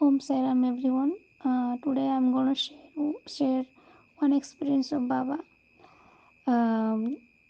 Om Sairam everyone. Today I'm going to share one experience of Baba.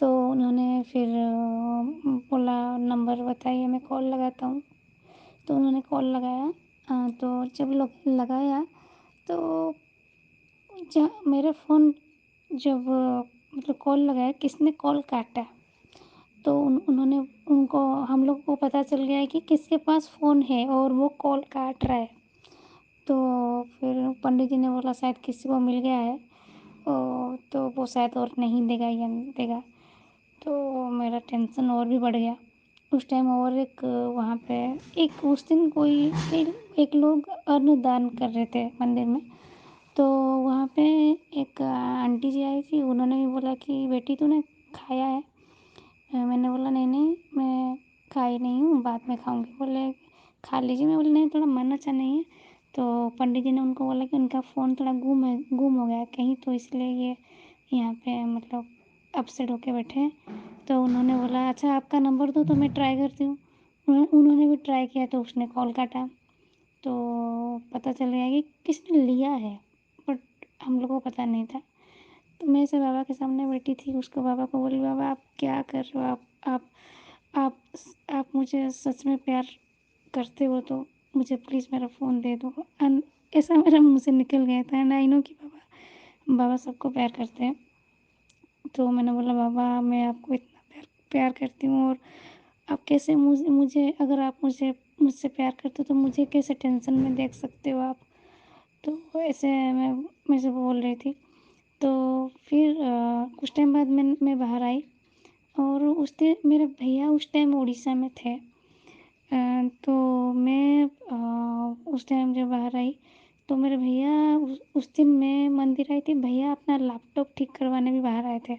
تو انہوں نے پھر بولا نمبر بتائیے میں کال لگاتا ہوں. تو انہوں نے کال لگایا. تو جب لوگ لگایا تو میرے فون جب مطلب کال لگایا کس نے کال کاٹا تو انہوں نے ہم لوگ کو پتہ چل گیا ہے کہ کس کے پاس فون ہے اور وہ کال کاٹ رہا ہے. تو پھر پنڈت جی نے بولا شاید کسی کو مل گیا ہے تو وہ شاید اور نہیں دے گا یا نہیں دے گا. تو میرا ٹینشن اور بھی بڑھ گیا اس ٹائم. اور ایک وہاں پہ اس دن کوئی ایک لوگ ان دان کر رہے تھے مندر میں. تو وہاں پہ ایک آنٹی جی آئی تھی. انہوں نے بھی بولا کہ بیٹی تو نے کھایا ہے؟ میں نے بولا نہیں میں کھائی نہیں ہوں بعد میں کھاؤں گی. بولے کھا لیجیے. میں بولی نہیں تھوڑا من اچھا نہیں ہے. تو پنڈت جی نے ان کو بولا کہ ان کا فون تھوڑا گم ہو گیا ہے کہیں تو اس لیے یہ یہاں پہ مطلب اپسیٹ ہو کے بیٹھے ہیں. تو انہوں نے بولا اچھا آپ کا نمبر دو تو میں ٹرائی کرتی ہوں. انہوں نے بھی ٹرائی کیا تو اس نے کال کاٹا. تو پتہ چل گیا کہ کس نے لیا ہے بٹ ہم لوگوں کو پتہ نہیں تھا. تو میں سے بابا کے سامنے بیٹھی تھی. اس کو بابا کو بولی بابا آپ کیا کر رہے ہو؟ آپ مجھے سچ میں پیار کرتے ہو تو مجھے پلیز میرا فون دے دو. ایسا میرا منہ سے نکل گیا تھا. اینڈ آئی نو کہ بابا سب کو پیار کرتے ہیں. تو میں نے بولا بابا میں آپ کو اتنا پیار کرتی ہوں اور آپ کیسے مجھے اگر آپ مجھ سے پیار کرتے ہو تو مجھے کیسے ٹینشن میں دیکھ سکتے ہو آپ. تو ایسے میں سے بول رہی تھی. تو پھر کچھ ٹائم بعد میں باہر آئی اور میرے بھیا اس ٹائم اڑیسہ میں تھے. تو میں اس ٹائم جب باہر آئی تو میرے بھیا اس دن میں مندر آئی تھی. بھیا اپنا لیپ ٹاپ ٹھیک کروانے بھی باہر آئے تھے.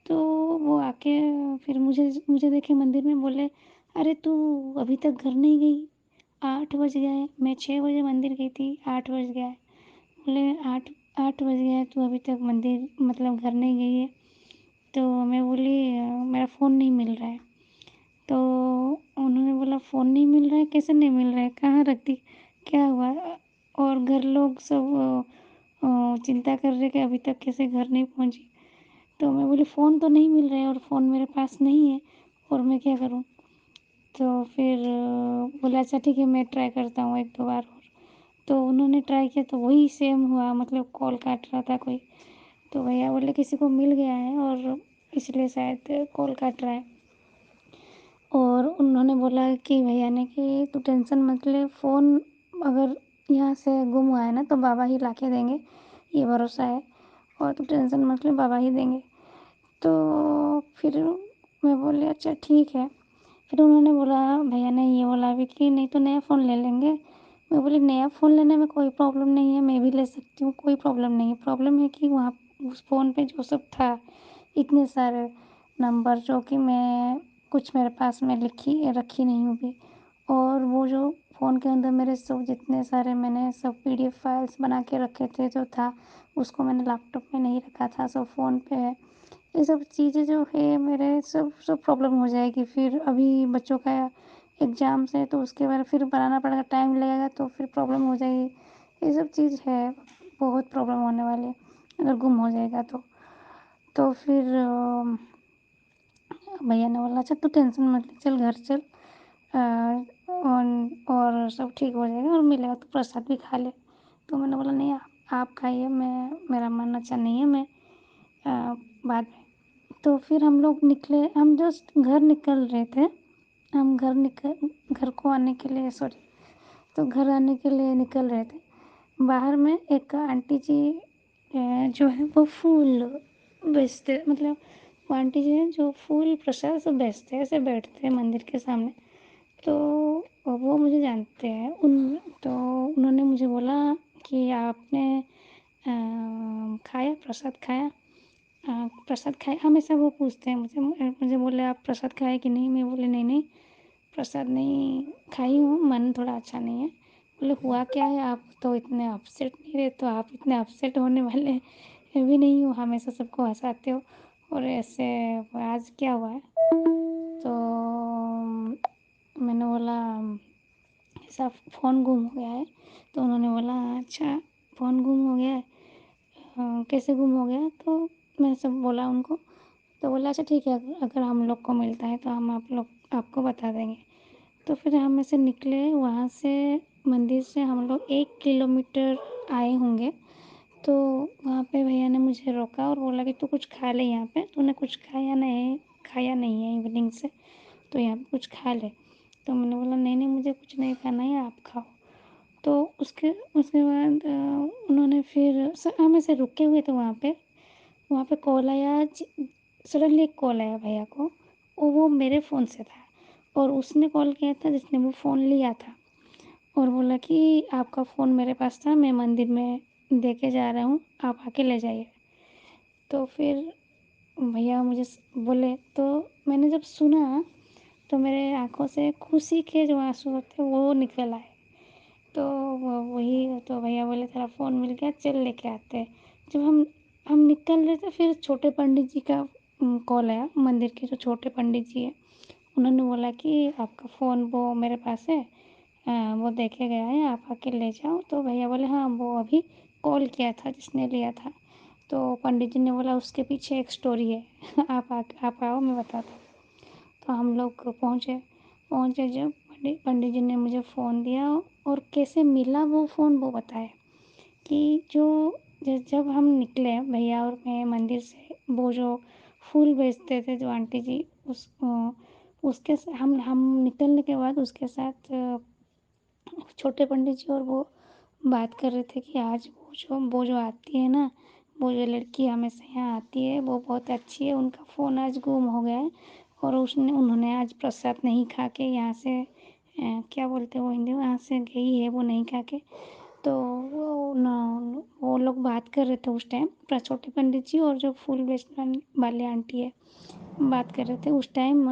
تو وہ آ کے پھر مجھے دیکھے مندر میں. بولے ارے تو ابھی تک گھر نہیں گئی؟ 8 بج گئے. میں 6 بجے مندر گئی تھی 8 بج گئے. بولے 8 بج گئے تو ابھی تک مندر مطلب گھر نہیں گئی ہے. تو میں بولی میرا فون نہیں مل رہا ہے. تو انہوں نے بولا فون نہیں مل رہا ہے؟ کیسے نہیں مل رہا ہے؟ کہاں رکھ دی؟ کیا ہوا؟ اور گھر لوگ سب چنتا کر رہے کہ ابھی تک کیسے گھر نہیں پہنچی. تو میں بولی فون تو نہیں مل رہا ہے اور فون میرے پاس نہیں ہے اور میں کیا کروں. تو پھر بولا اچھا ٹھیک ہے میں ٹرائی کرتا ہوں 1-2 بار اور. تو انہوں نے ٹرائی کیا تو وہی سیم ہوا مطلب کال کاٹ رہا تھا کوئی. تو بھیا بولے کسی کو مل گیا ہے اور اس لیے شاید کال کاٹ رہا ہے. اور انہوں نے بولا کہ بھیا نے کہ تو ٹینشن مت لے. فون اگر یہاں سے گم ہوا ہے نا تو بابا ہی لا کے دیں گے یہ بھروسہ ہے. اور تو ٹینشن مت لے بابا ہی دیں گے. تو پھر میں بولی اچھا ٹھیک ہے. پھر انہوں نے بولا بھیا نے یہ بولا بھی کہ نہیں تو نیا فون لے لیں گے. میں بولی نیا فون لینے میں کوئی پرابلم نہیں ہے. میں بھی لے سکتی ہوں. کوئی پرابلم نہیں ہے. پرابلم ہے کہ وہاں اس فون پہ جو سب تھا اتنے سارے نمبر جو کہ میں کچھ میرے پاس میں رکھی نہیں ہوں بھی. اور وہ جو فون کے اندر میرے سب جتنے سارے میں نے سب PDF فائلس بنا کے رکھے تھے جو تھا اس کو میں نے لیپ ٹاپ میں نہیں رکھا تھا. سب فون پہ ہے. یہ سب چیزیں جو ہے میرے سب پرابلم ہو جائے گی. پھر ابھی بچوں کا ایگزامس ہے تو اس کے بعد پھر بنانا پڑے گا. ٹائم لگے گا تو پھر پرابلم ہو جائے گی. یہ سب چیز ہے بہت پرابلم ہونے والی ہے اگر گم ہو جائے گا تو پھر بھیا نے بولا اچھا تو ٹینشن مت لے چل گھر چل اور سب ٹھیک ہو جائے گا اور ملے گا تو پرساد بھی کھا لے. تو میں نے بولا نہیں آپ کھائیے میرا من اچھا نہیں ہے. میں بعد میں. تو پھر ہم لوگ نکلے. ہم جسٹ گھر نکل رہے تھے. ہم گھر کو آنے کے لیے تو گھر آنے کے لیے نکل رہے تھے. باہر میں ایک آنٹی جی جو ہے وہ پھول بیچتے مطلب وہ آنٹی جی ہیں جو پھول پرساد سے بیچتے ایسے بیٹھتے ہیں مندر کے سامنے. تو وہ مجھے جانتے ہیں. تو انہوں نے مجھے بولا کہ آپ نے کھایا پرساد کھایا پرساد کھایا ہمیشہ وہ پوچھتے ہیں مجھے بولے آپ پرساد کھائے کہ نہیں. میں بولے نہیں پرساد نہیں کھائی ہوں. من تھوڑا اچھا نہیں ہے. بولے ہوا کیا ہے؟ آپ تو اتنے اپسیٹ نہیں رہے. تو آپ اتنے اپسیٹ ہونے والے بھی نہیں ہو. ہمیشہ سب کو ہنساتے ہو اور ایسے آج کیا ہوا ہے؟ تو میں نے بولا ایسا فون گم ہو گیا ہے. تو انہوں نے بولا اچھا فون گم ہو گیا ہے کیسے گم ہو گیا؟ تو میں سب بولا ان کو. تو بولا اچھا ٹھیک ہے، اگر ہم لوگ کو ملتا ہے تو ہم آپ کو بتا دیں گے۔ تو پھر ہم ایسے نکلے وہاں سے، مندر سے ہم لوگ 1 کلومیٹر آئے ہوں گے، تو وہاں پہ بھیا نے مجھے روکا اور بولا کہ تو کچھ کھا لے، یہاں پہ تو نے کچھ کھایا نہیں ہے ایوننگ سے، تو یہاں پہ کچھ کھا لے۔ تو میں نے بولا نہیں نہیں، مجھے کچھ نہیں کھانا ہے، آپ کھاؤ۔ تو اس کے بعد انہوں نے پھر ہم ایسے رکے ہوئے تھے وہاں پہ کال آیا، سڈنلی ایک کال آیا بھیا کو، اور وہ میرے فون سے تھا، اور اس نے کال کیا تھا جس نے وہ فون لیا تھا، اور بولا کہ آپ کا فون میرے پاس تھا، میں مندر میں دے کے جا رہا ہوں، آپ آ کے لے جائیے۔ تو پھر بھیا مجھے بولے، تو میں نے جب سنا تو میرے آنکھوں سے خوشی کے جو آنسو تھے وہ نکل آئے۔ تو وہی تو بھیا بولے تیرا فون مل گیا، چل لے کے آتے ہیں۔ جب ہم نکل رہے تھے، پھر چھوٹے پنڈت جی کا کال آیا، مندر کے جو چھوٹے پنڈت جی ہیں، انہوں نے بولا کہ آپ کا فون وہ میرے پاس ہے، وہ دیکھے گیا ہے، آپ آ کے لے جاؤ۔ تو بھیا بولے ہاں، وہ ابھی کال کیا تھا جس نے لیا تھا۔ تو پنڈت جی نے بولا اس کے پیچھے ایک سٹوری ہے، آپ آؤ میں بتاتا ہوں۔ تو ہم لوگ پہنچے جب پنڈت جی نے مجھے فون دیا، اور کیسے ملا وہ فون وہ بتایا کہ جب ہم نکلے بھیا اور میں مندر سے، وہ جو پھول بیچتے تھے جو آنٹی جی، اس کے ہم نکلنے کے بعد اس کے ساتھ چھوٹے پنڈت جی اور وہ بات کر رہے تھے کہ آج وہ جو آتی ہے نا، وہ جو لڑکی ہمیشہ یہاں آتی ہے وہ بہت اچھی ہے، ان کا فون آج گم ہو گیا ہے، اور انہوں نے آج پرساد نہیں کھا کے یہاں سے کیا بولتے ہیں وہ ہندی میں، یہاں سے گئی ہے وہ نہیں کھا کے۔ تو وہ لوگ بات کر رہے تھے اس ٹائم، چھوٹے پنڈت جی اور جو پھول بیچنے والے آنٹی ہے بات کر رہے تھے اس ٹائم۔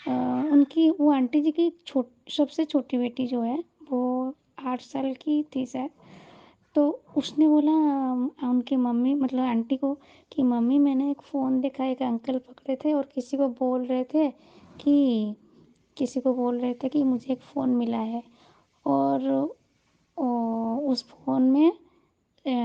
ان کی وہ آنٹی جی کی سب سے چھوٹی بیٹی جو ہے وہ 8 سال کی تھی شاید۔ تو اس نے بولا ان کی ممی مطلب آنٹی کو کہ ممی میں نے ایک فون دیکھا، ایک انکل پکڑے تھے اور کسی کو بول رہے تھے کہ مجھے ایک فون ملا ہے، اور اس فون میں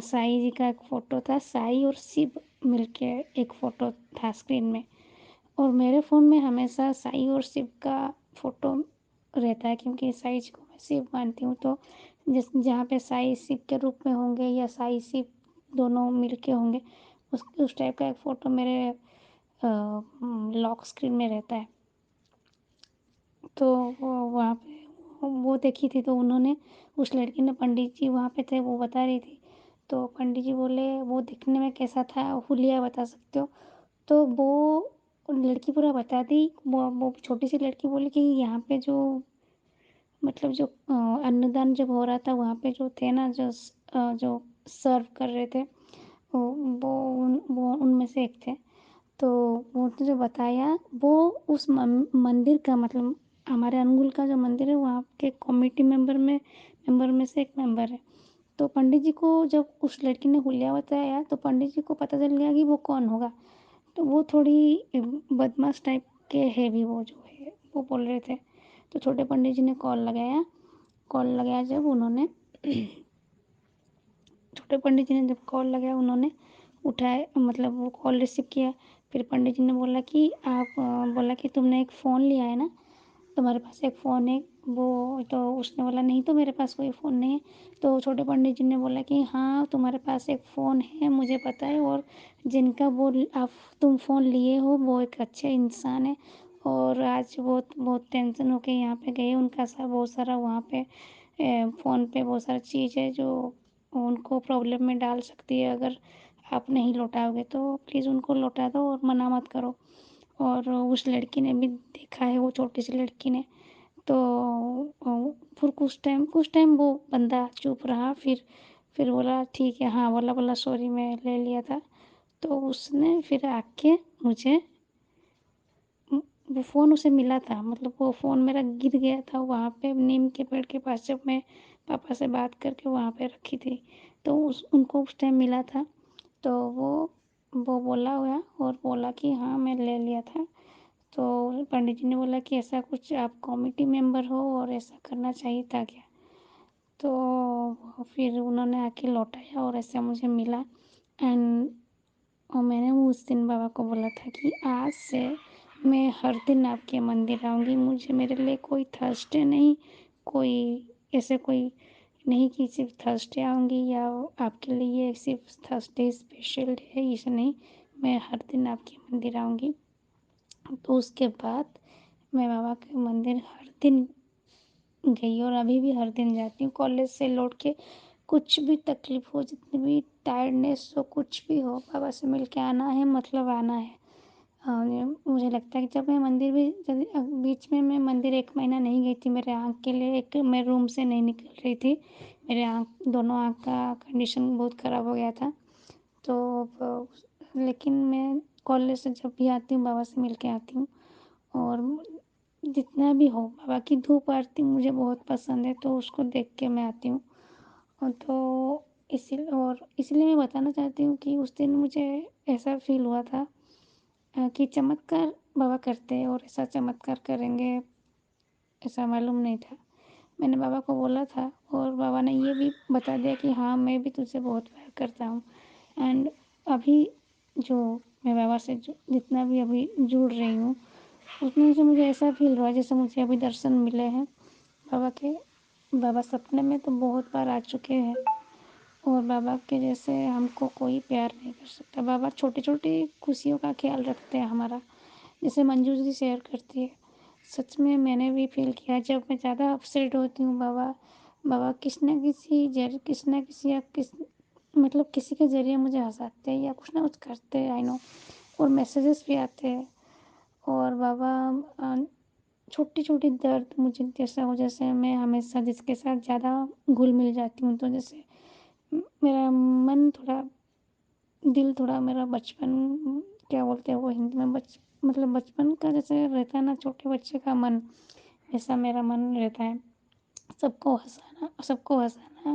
سائی جی کا ایک فوٹو تھا، سائی اور شیو مل کے ایک فوٹو تھا اسکرین میں، اور میرے فون میں ہمیشہ سائی اور شیو کا فوٹو رہتا ہے، کیونکہ سائی جی کو میں شیو مانتی ہوں، تو جہاں پہ سائی شیو کے روپ میں ہوں گے یا سائی شیو دونوں مل کے ہوں گے، اس ٹائپ کا ایک فوٹو میرے لاک اسکرین میں رہتا ہے۔ تو وہاں پہ وہ دیکھی تھی، تو انہوں نے اس لڑکی نے، پنڈت جی وہاں پہ تھے، وہ بتا رہی تھی، تو پنڈت جی بولے وہ دکھنے میں کیسا تھا، حلیہ بتا سکتے ہو؟ تو وہ لڑکی پورا بتا دی، وہ چھوٹی سی لڑکی بولی کہ یہاں پہ مطلب جو انّدان جب ہو رہا تھا وہاں پہ جو تھے نا، جو سرو کر رہے تھے، وہ ان میں سے ایک تھے۔ تو وہ جو بتایا وہ اس مندر کا، مطلب ہمارے انگول کا جو مندر ہے وہاں کے کمیٹی ممبر میں سے ایک ممبر ہے۔ تو پنڈت جی کو جب اس لڑکی نے حلیہ بتایا تو پنڈت جی کو پتہ چل گیا کہ وہ کون ہوگا، تو وہ تھوڑی بدماش ٹائپ کے ہے بھی، وہ جو ہے وہ بول رہے تھے۔ تو چھوٹے پنڈت جی نے کال لگایا جب انہوں نے چھوٹے پنڈت جی نے جب کال لگایا انہوں نے اٹھایا، مطلب وہ کال ریسیو کیا۔ پھر پنڈت جی نے بولا کہ تم نے ایک فون لیا ہے نا، تمہارے پاس ایک فون ہے؟ وہ تو اس نے بولا نہیں، تو میرے پاس کوئی فون نہیں ہے۔ تو چھوٹے پنڈت جی نے بولا کہ ہاں تمہارے پاس ایک فون ہے، مجھے پتہ ہے، اور جن کا تم فون لیے ہو وہ ایک اچھے انسان ہے، اور آج بہت ٹینشن ہو کے یہاں پہ گئے، ان کا بہت سارا وہاں پہ فون پہ بہت سارا چیز ہے جو ان کو پرابلم میں ڈال سکتی ہے، اگر آپ نہیں لوٹاؤ گے تو پلیز ان کو لوٹا دو اور منع مت کرو۔ اور اس لڑکی نے بھی دیکھا ہے، وہ چھوٹی سی لڑکی نے، تو پھر کچھ ٹائم وہ بندہ چپ رہا، پھر بولا ٹھیک ہے، ہاں بولا سوری میں لے لیا تھا۔ تو اس نے پھر آ کے مجھے وہ فون اسے ملا تھا، مطلب وہ فون میرا گر گیا تھا وہاں پہ نیم کے پیڑ کے پاس، جب میں پاپا سے بات کر کے وہاں پہ رکھی تھی، تو ان کو اس ٹائم ملا تھا۔ تو وہ بولا ہوا اور بولا کہ ہاں میں لے لیا تھا۔ تو پنڈت جی نے بولا کہ ایسا کچھ آپ کمیٹی ممبر ہو اور ایسا کرنا چاہیے تھا کیا؟ تو پھر انہوں نے آ کے لوٹایا اور ایسا مجھے ملا، اینڈ اور میں نے اس دن بابا کو بولا تھا کہ آج سے میں ہر دن آپ کے مندر آؤں گی، مجھے میرے لیے کوئی تھرسڈے نہیں، کوئی ایسے کوئی نہیں کہ صرف تھرسڈے آؤں گی یا آپ کے لیے صرف تھرسڈے اسپیشل ہے، اسے نہیں، میں ہر دن آپ کے مندر آؤں گی۔ تو اس کے بعد میں بابا کے مندر ہر دن گئی اور ابھی بھی ہر دن جاتی ہوں۔ کالج سے لوٹ کے کچھ بھی تکلیف ہو، جتنی بھی ٹائرڈنیس ہو، کچھ بھی ہو، بابا سے مل کے آنا ہے، مطلب آنا ہے۔ اور مجھے لگتا ہے کہ جب میں مندر بھی بیچ میں مندر 1 مہینہ نہیں گئی تھی، میرے آنکھ کے لیے میں روم سے نہیں نکل رہی تھی، میرے دونوں آنکھ کا کنڈیشن بہت خراب ہو گیا تھا، تو لیکن میں کالج سے جب بھی آتی ہوں بابا سے مل کے آتی ہوں، اور جتنا بھی ہو بابا کی دھوپ آرتی مجھے بہت پسند ہے، تو اس کو دیکھ کے میں آتی ہوں۔ اور تو اسی لیے میں بتانا چاہتی ہوں کہ اس دن مجھے ایسا فیل ہوا تھا کہ چمتکار بابا کرتے اور ایسا چمتکار کریں گے ایسا معلوم نہیں تھا۔ میں نے بابا کو بولا تھا اور بابا نے یہ بھی بتا دیا کہ ہاں میں بھی تجھ سے بہت پیار کرتا ہوں۔ اینڈ ابھی جو میں بابا سے جتنا بھی ابھی جڑ رہی ہوں، اس میں سے مجھے ایسا فیل ہوا جیسے مجھے ابھی درشن ملے ہیں بابا کے۔ بابا سپنے میں تو بہت بار آ چکے ہیں، اور بابا کے جیسے ہم کو کوئی پیار نہیں کر سکتا۔ بابا چھوٹی چھوٹی خوشیوں کا خیال رکھتے ہیں ہمارا، جیسے منجو جی شیئر کرتی ہے۔ سچ میں میں نے بھی فیل کیا، جب میں زیادہ اپسیٹ ہوتی ہوں بابا کسی نہ کسی مطلب کسی کے ذریعے مجھے ہنساتے ہیں یا کچھ نہ کچھ کرتے ہیں، آئی نو، اور میسیجز بھی آتے ہیں۔ اور بابا چھوٹی چھوٹی درد مجھے جیسا ہو، جیسے میں ہمیشہ جس کے ساتھ زیادہ گھل مل جاتی ہوں، تو جیسے میرا من تھوڑا، دل تھوڑا، میرا بچپن کیا بولتے ہیں وہ ہندی میں مطلب بچپن کا جیسے رہتا ہے نا چھوٹے بچے کا من، ایسا میرا من رہتا ہے۔ سب کو ہنسانا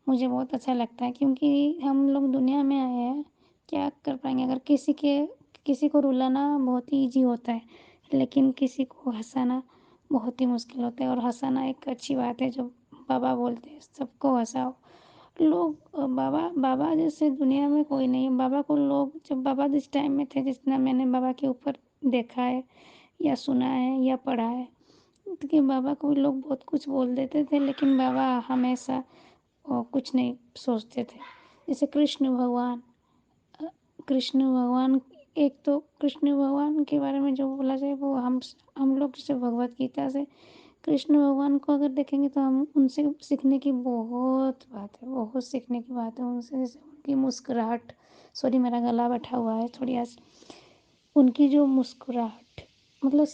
مجھے بہت اچھا لگتا ہے، کیونکہ ہم لوگ دنیا میں آئے ہیں، کیا کر پائیں گے؟ اگر کسی کو رلانا بہت ہی ایزی ہوتا ہے، لیکن کسی کو ہنسانا بہت ہی مشکل ہوتا ہے، اور ہنسانا ایک اچھی بات ہے جو بابا بولتے ہیں، سب کو ہنساؤ۔ بابا جیسے دنیا میں کوئی نہیں۔ بابا کو لوگ، جب بابا جس ٹائم میں تھے، جتنا میں نے بابا کے اوپر دیکھا ہے یا سنا ہے یا پڑھا ہے، کہ بابا کو لوگ بہت کچھ بول دیتے تھے، لیکن بابا ہمیشہ کچھ نہیں سوچتے تھے۔ جیسے کرشن بھگوان ایک تو کرشن بھگوان کے بارے میں جو بولا جائے، وہ ہم لوگ جیسے بھگوت گیتا سے کرشن بھگوان کو اگر دیکھیں گے تو ہم ان سے سیکھنے کی بہت سیکھنے کی بات ہے ان سے، جیسے ان کی مسکراہٹ، سوری میرا گلا بیٹھا ہوا ہے تھوڑی آج، ان کی جو مسکراہٹ، مطلب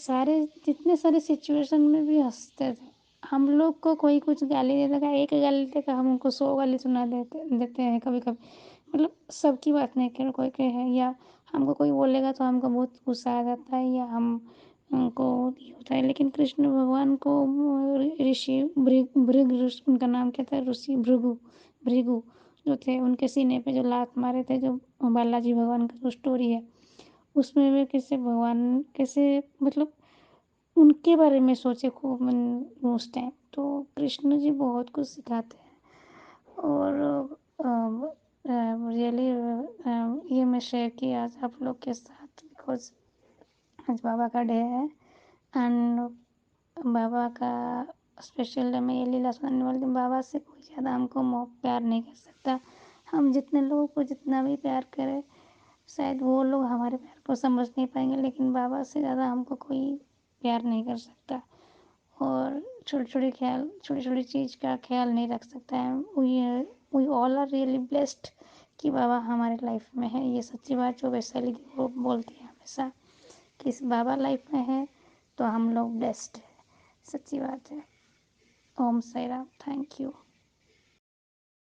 جتنے سارے سچویشن میں بھی ہنستے تھے۔ ہم لوگ کو کوئی کچھ گالی دے دے گا، ایک گالی دے گا، ہم ان کو 100 گالی سنا دیتے ہیں کبھی کبھی، مطلب سب کی بات نہیں کہ کوئی کہ ہے، یا ہم کو کوئی بولے گا تو ہم کو بہت غصہ آ جاتا ہے، یا ہم کو یہ ہوتا ہے۔ لیکن کرشن بھگوان کو رشی ان کا نام کیا تھا، رشی بھرگو جو تھے، ان کے سینے پہ جو لات مارے تھے، جو بالا جی بھگوان کا جو اسٹوری ہے، اس میں بھی کیسے مطلب ان کے بارے میں سوچے خوب اس ٹائم۔ تو کرشن جی بہت کچھ سکھاتے ہیں، اور ریئلی یہ میں شیئر کیا آج آپ لوگ کے ساتھ، بیکاز آج بابا کا ڈے ہے، اینڈ بابا کا اسپیشل ڈے میں یہ لیلا سنانے والی ہوں۔ بابا سے کوئی زیادہ ہم کو پیار نہیں کر سکتا۔ ہم جتنے لوگوں کو جتنا بھی پیار کرے، شاید وہ لوگ ہمارے پیار کو سمجھ نہیں پائیں گے، لیکن بابا سے زیادہ ہم کو کوئی پیار نہیں کر سکتا، اور چھوٹی چھوٹی چیز کا خیال نہیں رکھ سکتا ہے۔ وی آل آر ریئلی بلیسڈ کہ بابا ہمارے لائف میں ہے۔ یہ سچی بات جو ویسالی دی وہ بولتی ہے ہمیشہ، کہ اس بابا لائف میں ہے تو ہم لوگ بلیسڈ ہیں، سچی بات ہے۔ اوم سائی رام، تھینک یو۔